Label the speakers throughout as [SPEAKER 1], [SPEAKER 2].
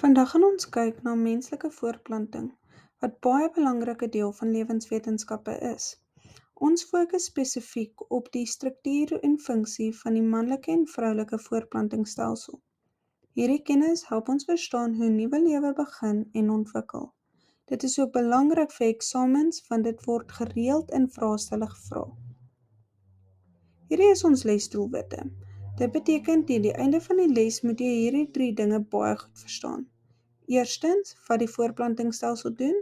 [SPEAKER 1] Vandag gaan ons kyk na menslike voortplanting, wat baie belangrike deel van lewenswetenskappe is. Ons fokus spesifiek op die struktuur en funksie van die manlike en vroulike voortplantingsstelsel. Hierdie kennis help ons verstaan hoe nuwe lewe begin en ontwikkel. Dit is ook belangrik vir eksamens want dit word gereeld in vraestelle gevra. Hierdie is ons lesdoelwitte. Dit beteken teen die einde van die les moet jy hierdie 3 dinge baie goed verstaan. Eerstens, wat die voortplantingsstelsel doen.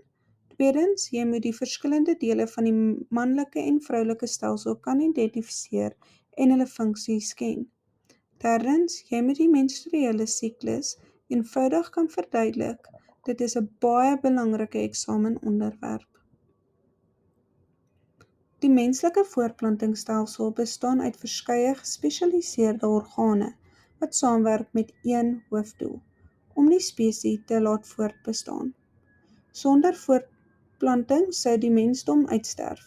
[SPEAKER 1] Tweedens, jy moet die verskillende dele van die manlike en vroulike stelsel kan identifiseer en hulle funksies ken. Derdens, jy moet die menstruele siklus eenvoudig kan verduidelik. Dit is 'n baie belangrike eksamenonderwerp. Die menslike voortplantingsstelsel bestaan uit verskeie gespesialiseerde organe wat saamwerk met een hoofdoel, om die spesies te laat voortbestaan. Sonder voortplanting sou die mensdom uitsterf.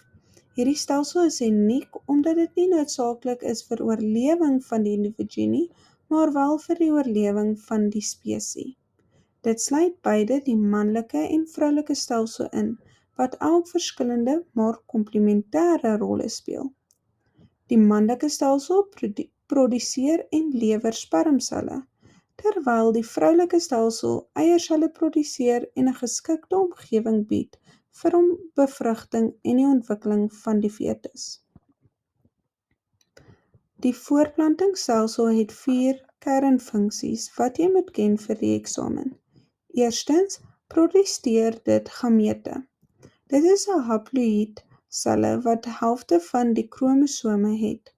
[SPEAKER 1] Hierdie stelsel is uniek omdat dit nie noodsaaklik is vir oorlewing van die individu nie, maar wel vir die oorlewing van die spesies. Dit sluit beide die manlike en vroulike stelsel in, wat elk verskillende maar komplementêre rolle speel. Die manlike stelsel produseer en lewer spermselle, terwyl die vroulike stelsel eierselle produseer en 'n geskikte omgewing bied vir bevrugting en die ontwikkeling van die fetus. Die voortplantingsstelsel het 4 kernfunksies wat jy moet ken vir die eksamen. Eerstens, produseer dit gamete. Dit is 'n haploïd selle wat helfte van die kromosome het.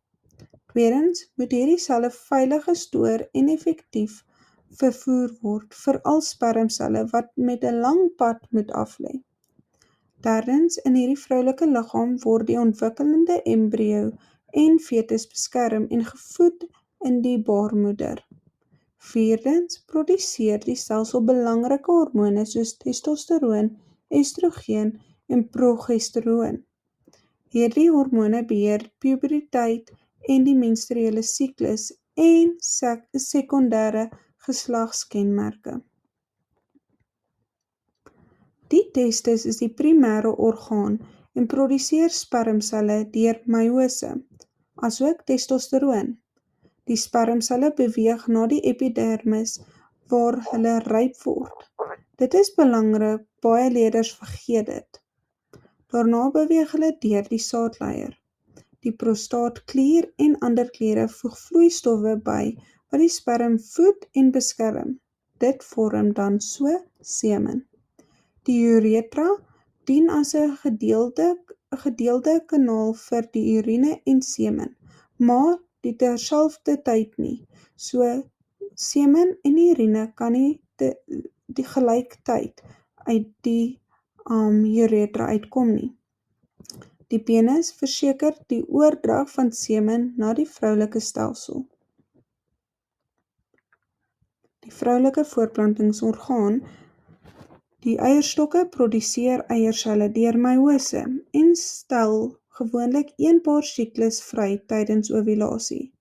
[SPEAKER 1] Tweedens, moet hierdie selle veilig gestoor en effektief vervoer word, veral spermselle wat met 'n lang pad moet aflê. Derdens, in hierdie vroulike liggaam word die ontwikkelende embrio en fetus beskerm en gevoed in die baarmoeder. Vierdens, produseer die stelsel belangrike hormone soos testosteroon, estrogen en progesteroon. Hierdie hormone beheer puberteit en die menstruele siklus en sekondêre geslagskenmerke. Die testis is die primêre orgaan en produseer spermselle deur meiose, asook testosteroon. Die spermselle beweeg na die epidermis waar hulle ryp word. Dit is belangrik, baie leerders vergeet dit. Daarna beweeg hulle deur die saadleier. Die prostaatklier en ander kliere voeg vloeistowwe by wat die sperm voed en beskerm. Dit vorm dan so semen. Die uretra dien as 'n gedeelde kanaal vir die urine en semen, maar die terselfdertyd nie. So semen en urine kan nie die gelyktydig uit die uretra uitkom nie. Die penis verseker die oordrag van semen na die vroulike stelsel. Die vroulike voortplantingsorgaan, die eierstokke produseer eierselle deur meiose en stel gewoonlik 1 paar siklus vry tydens ovulasie.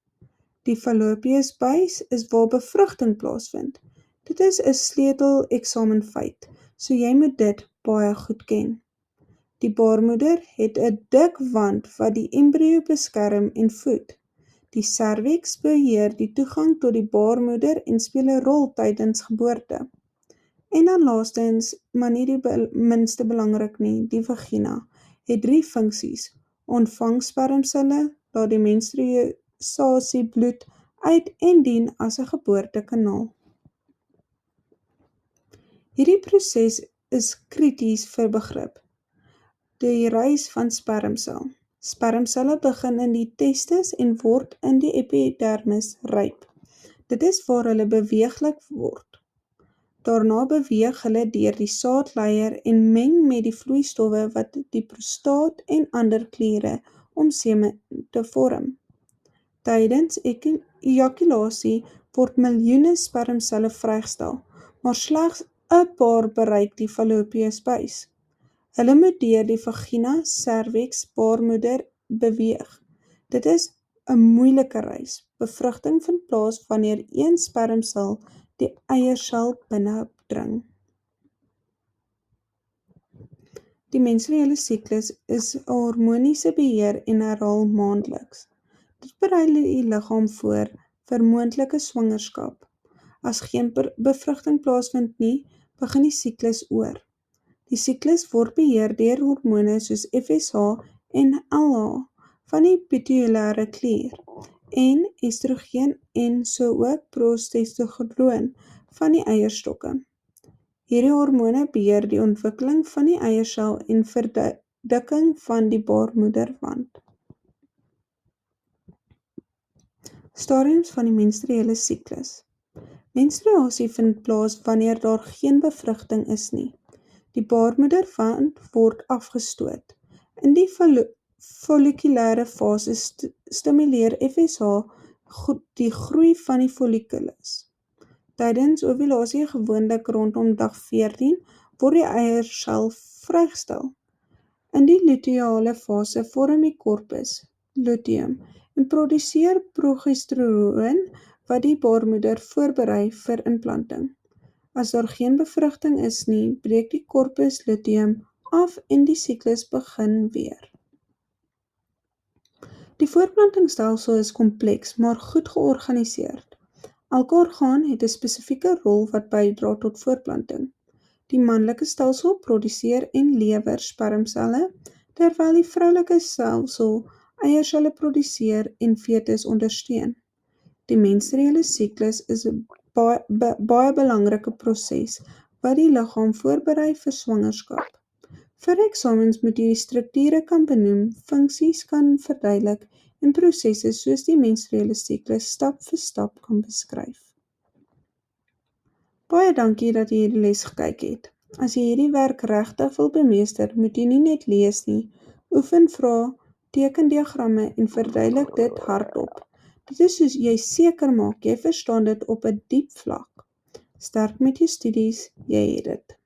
[SPEAKER 1] Die fallopiusbuis is waar bevrugting plaasvind. Dit is 'n sleutel eksamenfeit, so jy moet dit baie goed ken. Die baarmoeder het 'n dik wand wat die embrio beskerm en voed. Die serviks beheer die toegang tot die baarmoeder en speel 'n rol tydens geboorte. En dan laastens, maar nie die minste belangrik nie, die vagina het 3 funksies: ontvang spermselle, laat die menstruasie bloed uit en dien as 'n geboortekanaal. Hierdie proses is krities vir begrip. Die reis van spermsel. Spermselle begin in die testis en word in die epidermis ryp. Dit is waar hulle beweeglik word. Daarna beweeg hulle deur die saadleier en meng met die vloeistowwe wat die prostaat en ander kliere om semen te vorm. Tydens ejakulasie word miljoene spermselle vrygestel, maar slegs 'n paar bereik die fallopiusbuis. Hulle moet deur die vagina, serviks, baarmoeder beweeg. Dit is 'n moeilike reis. Bevrugting vind plaas wanneer een spermsel die eiersel binne deurdring. Die menstruele siklus is 'n hormoniese beheer en herhaal maandeliks. Dit berei die liggaam voor vir moontlike swangerskap. As geen bevrugting plaasvind nie, begin die siklus oor. Die siklus word beheer deur hormone soos FSH en LH van die pituitêre klier en estrogen en so ook progesteroon van die eierstokke. Hierdie hormone beheer die ontwikkeling van die eiersel en verdikking van die baarmoederwand. Stadiums van die menstruele siklus. Menstruasie vind plaas wanneer daar geen bevrugting is nie. Die baarmoederwand word afgestoot. In die follikulêre fase stimuleer FSH die groei van die follikulus. Tydens ovulasie, gewoonlik rondom dag 14, word die eiersel vrygestel. In die luteale fase vorm die korpus, luteum, en produseer progesteroon wat die baarmoeder voorberei vir inplanting. As daar geen bevrugting is nie, breek die korpus luteum af en die siklus begin weer. Die voortplantingsstelsel is kompleks, maar goed georganiseer. Elke orgaan het 'n spesifieke rol wat bydra tot voortplanting. Die manlike stelsel produseer en lewer spermselle, terwyl die vroulike stelsel eierselle produseer en fetus ondersteun. Die menstruele siklus is 'n baie belangrike proses wat die liggaam voorberei vir swangerskap. Vir eksamens moet jy die strukture kan benoem, funksies kan verduidelik en prosesse soos die menstruele siklus stap vir stap kan beskryf. Baie dankie dat jy hierdie les gekyk het. As jy hierdie werk regtig wil bemeester, moet jy nie net lees nie, oefen vrae, teken diagramme en verduidelik dit hardop. Dit is soos jy seker maak jy verstaan dit op 'n diep vlak. Sterk met jou studies, jy het dit.